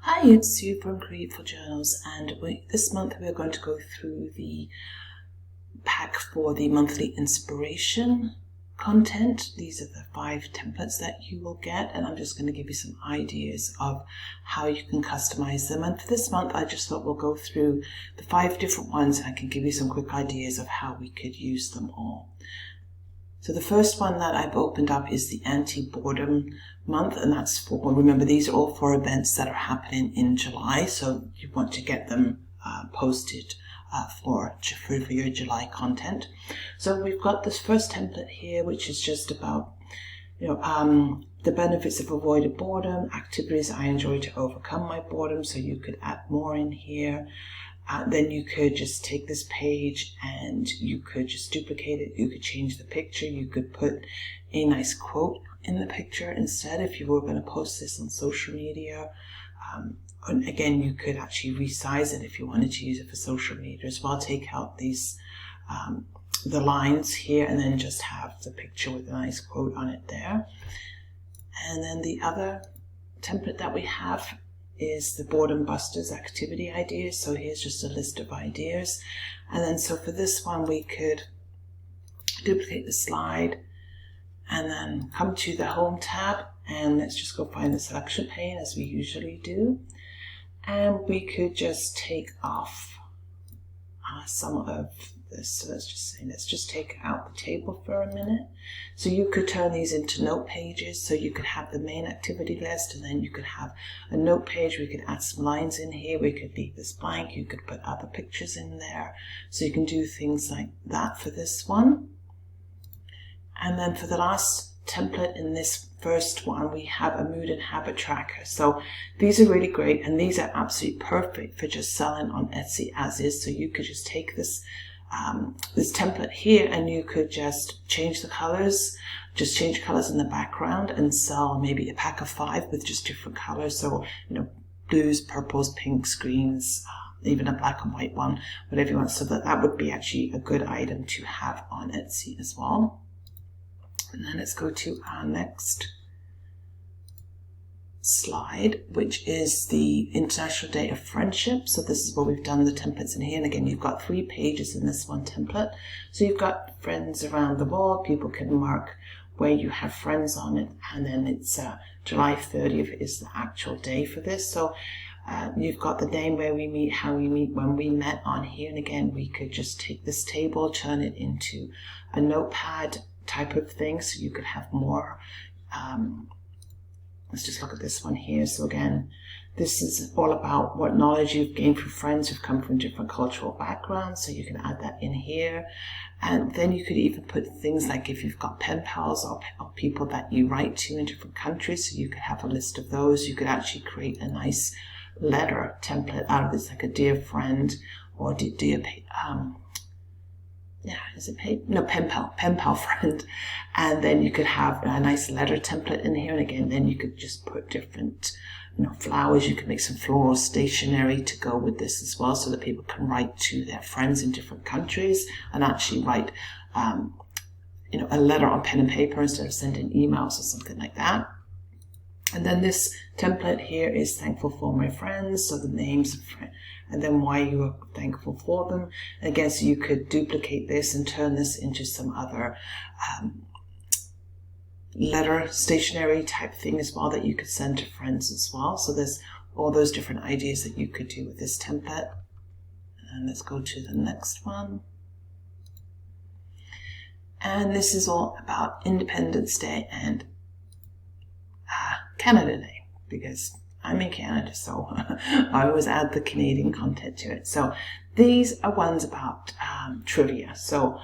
Hi, it's Sue from Createful Journals, and this month we're going to go through the pack for the monthly inspiration content. These are the 5 templates that you will get, and I'm just going to give you some ideas of how you can customize them. And for this month, I just thought we'll go through the 5 different ones, and I can give you some quick ideas of how we could use them all. So the first one that I've opened up is the anti-boredom month, and that's for, remember, these are all for events that are happening in July, so you want to get them posted for your July content. So we've got this first template here, which is just about the benefits of avoided boredom, activities I enjoy to overcome my boredom, so you could add more in here. Then you could just take this page and you could just duplicate it. You could change the picture. You could put a nice quote in the picture instead if you were going to post this on social media. And again, you could actually resize it if you wanted to use it for social media as well. Take out these the lines here and then just have the picture with a nice quote on it there. And then the other template that we have is the Boredom Busters activity ideas. So here's just a list of ideas. And then so for this one, we could duplicate the slide and then come to the Home tab, and let's just go find the selection pane as we usually do. And we could just take off some of this. So let's just take out the table for a minute. So you could turn these into note pages. So you could have the main activity list, and then you could have a note page. We could add some lines in here. We could leave this blank. You could put other pictures in there. So you can do things like that for this one. And then for the last template in this first one, we have a mood and habit tracker. So these are really great, and these are absolutely perfect for just selling on Etsy as is. So you could just take this this template here, and you could just change the colors, just change colors in the background and sell maybe a pack of 5 with just different colors. So, blues, purples, pinks, greens, even a black and white one, whatever you want. So that would be actually a good item to have on Etsy as well. And then let's go to our next slide, which is the International Day of Friendship. So this is where we've done the templates in here, and again, you've got 3 pages in this one template. So you've got friends around the world. People can mark where you have friends on it, and then it's July 30th is the actual day for this. So you've got the name, where we meet, how we meet, when we met on here, and again, we could just take this table, turn it into a notepad type of thing, so you could have more. Let's just look at this one here. So again, this is all about what knowledge you've gained from friends who've come from different cultural backgrounds. So you can add that in here. And then you could even put things like if you've got pen pals or people that you write to in different countries. So you could have a list of those. You could actually create a nice letter template out of this, like a dear friend or dear pen pal friend. And then you could have a nice letter template in here. And again, then you could just put different, flowers. You could make some floral stationery to go with this as well, so that people can write to their friends in different countries and actually write, a letter on pen and paper instead of sending emails or something like that. And then this template here is thankful for my friends. So the names of friends, and then why you are thankful for them. And again, so you could duplicate this and turn this into some other letter stationery type thing as well that you could send to friends as well. So there's all those different ideas that you could do with this template. And let's go to the next one. And this is all about Independence Day and Canada Day, because I'm in Canada, so I always add the Canadian content to it. So these are ones about trivia. So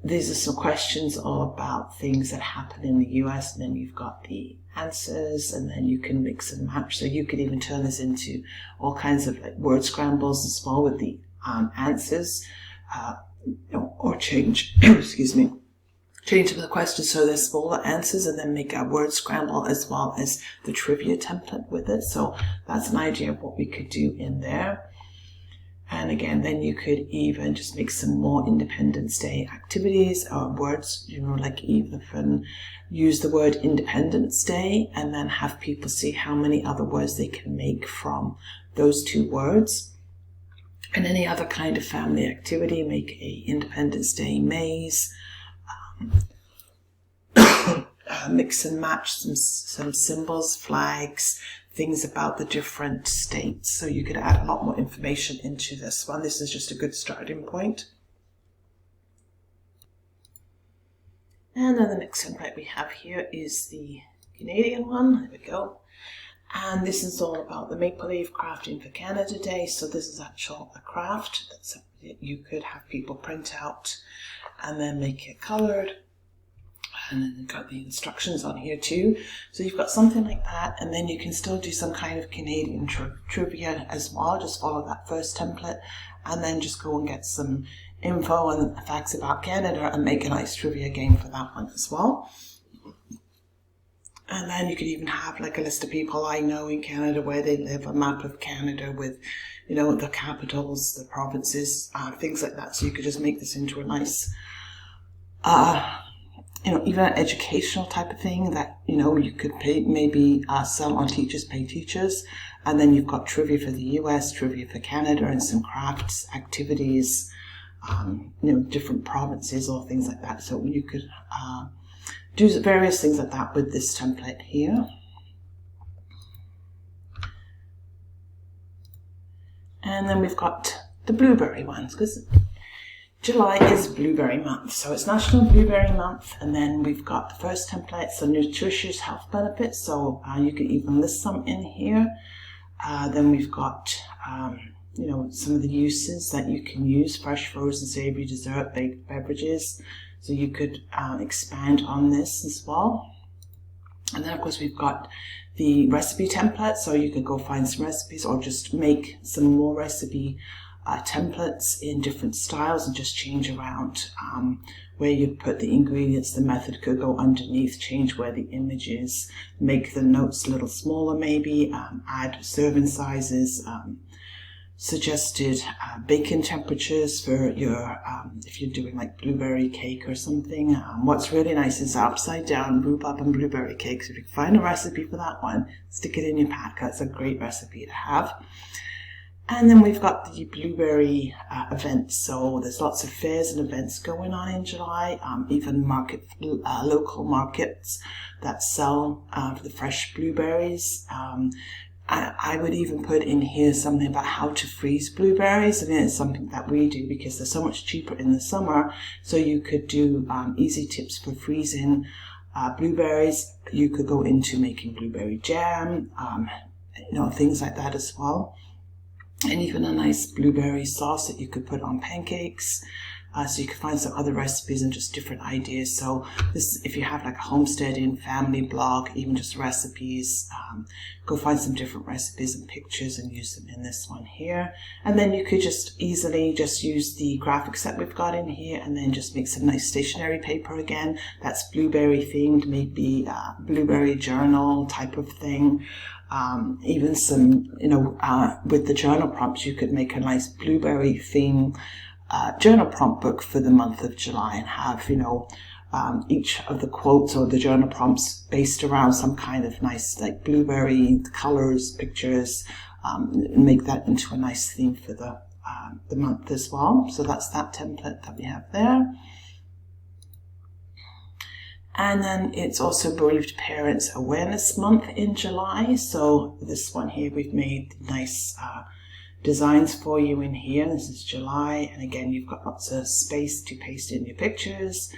these are some questions all about things that happen in the US, and then you've got the answers, and then you can mix and match. So you could even turn this into all kinds of like word scrambles as well with the answers, or change, excuse me, change some of the questions so they're smaller answers, and then make a word scramble as well as the trivia template with it. So that's an idea of what we could do in there. And again, then you could even just make some more Independence Day activities or words, like even use the word Independence Day and then have people see how many other words they can make from those two words. And any other kind of family activity, make a Independence Day maze, mix and match some symbols, flags, things about the different states. So you could add a lot more information into this one. This is just a good starting point. And then the next template we have here is the Canadian one. There we go. And this is all about the Maple Leaf Crafting for Canada Day. So this is actual a craft that you could have people print out and then make it colored. And then you've got the instructions on here too. So you've got something like that, and then you can still do some kind of Canadian trivia as well. Just follow that first template and then just go and get some info and facts about Canada and make a nice trivia game for that one as well. And then you could even have like a list of people I know in Canada, where they live, a map of Canada with, the capitals, the provinces, things like that. So you could just make this into a nice, even an educational type of thing that, you could maybe sell on Teachers Pay Teachers. And then you've got trivia for the US, trivia for Canada, and some crafts, activities, different provinces or things like that. So you could do various things like that with this template here. And then we've got the blueberry ones, because July is blueberry month, so it's National Blueberry Month. And then we've got the first template, so nutritious health benefits, so you can even list some in here. Then we've got some of the uses that you can use: fresh, frozen, savory, dessert, baked beverages. So you could expand on this as well. And then of course we've got the recipe template, so you could go find some recipes or just make some more recipe templates in different styles and just change around where you put the ingredients. The method could go underneath, change where the image is, make the notes a little smaller maybe, add serving sizes, suggested baking temperatures for your, if you're doing like blueberry cake or something. What's really nice is upside down rhubarb and blueberry cakes. If you can find a recipe for that one, stick it in your pack. That's a great recipe to have. And then we've got the blueberry events. So there's lots of fairs and events going on in July, even local markets that sell the fresh blueberries. I would even put in here something about how to freeze blueberries. I mean, it's something that we do because they're so much cheaper in the summer. So you could do easy tips for freezing blueberries. You could go into making blueberry jam, things like that as well. And even a nice blueberry sauce that you could put on pancakes. So you can find some other recipes and just different ideas. So this, if you have like a homesteading family blog, even just recipes, go find some different recipes and pictures and use them in this one here. And then you could just easily just use the graphics that we've got in here and then just make some nice stationery paper again. That's blueberry themed, maybe blueberry journal type of thing. Even some, with the journal prompts, you could make a nice blueberry theme journal prompt book for the month of July and have, each of the quotes or the journal prompts based around some kind of nice, like blueberry colors, pictures, make that into a nice theme for the month as well. So that's that template that we have there. And then it's also Bereaved Parents Awareness Month in July. So this one here, we've made nice designs for you in here. This is July, and again, you've got lots of space to paste in your pictures.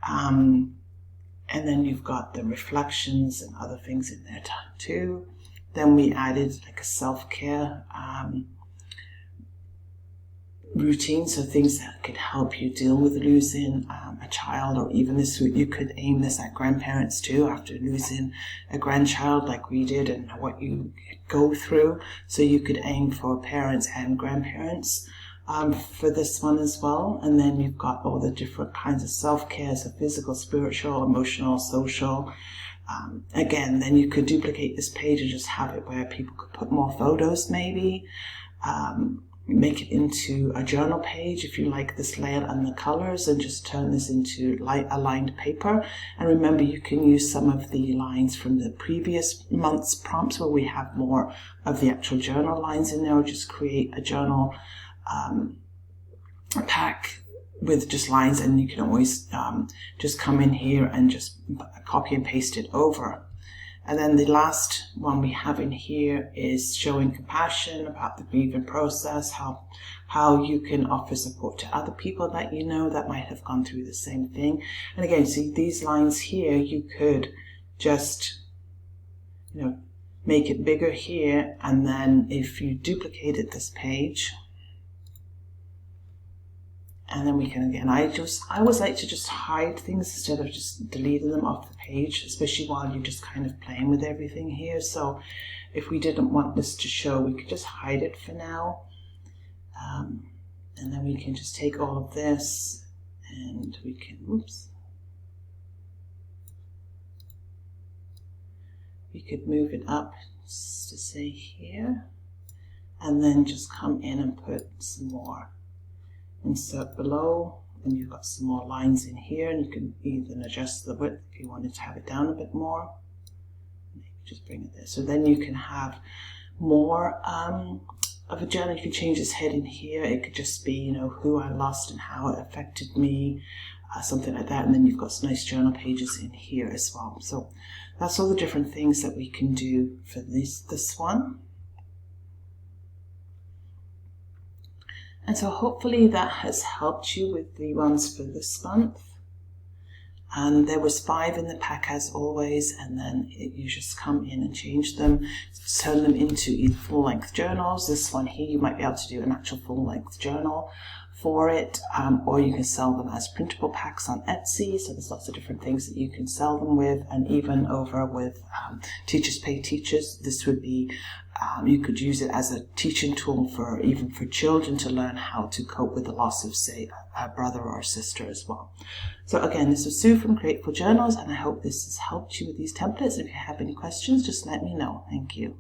And then you've got the reflections and other things in there too. Then we added like a self-care routine, so things that could help you deal with losing a child, or even this, you could aim this at grandparents too, after losing a grandchild like we did and what you go through. So you could aim for parents and grandparents for this one as well. And then you've got all the different kinds of self-care, so physical, spiritual, emotional, social. Again, then you could duplicate this page and just have it where people could put more photos maybe. make it into a journal page if you like this layout and the colors, and just turn this into aligned paper. And remember, you can use some of the lines from the previous month's prompts where we have more of the actual journal lines in there, or just create a journal pack with just lines, and you can always just come in here and just copy and paste it over. And then the last one we have in here is showing compassion about the grieving process, how you can offer support to other people that you know that might have gone through the same thing. And again, see these lines here, you could just, make it bigger here, and then if you duplicated this page, and then we can, again, I always like to just hide things instead of just deleting them off the page, especially while you're just kind of playing with everything here. So if we didn't want this to show, we could just hide it for now. And then we can just take all of this and we can, we could move it up just to say here, and then just come in and put some more. Insert below, and you've got some more lines in here, and you can even adjust the width if you wanted to have it down a bit more. Just bring it there. So then you can have more of a journal. You can change this heading here. It could just be, who I lost and how it affected me, something like that. And then you've got some nice journal pages in here as well. So that's all the different things that we can do for this one. And so hopefully that has helped you with the ones for this month. And there was 5 in the pack as always, and then you just come in and change them, turn them into either full-length journals. This one here, you might be able to do an actual full-length journal for it, or you can sell them as printable packs on Etsy. So there's lots of different things that you can sell them with, and even over with Teachers Pay Teachers, this would be you could use it as a teaching tool for children to learn how to cope with the loss of, say, a brother or a sister as well. So again, this was Sue from Createful Journals, and I hope this has helped you with these templates. If you have any questions, just let me know. Thank you.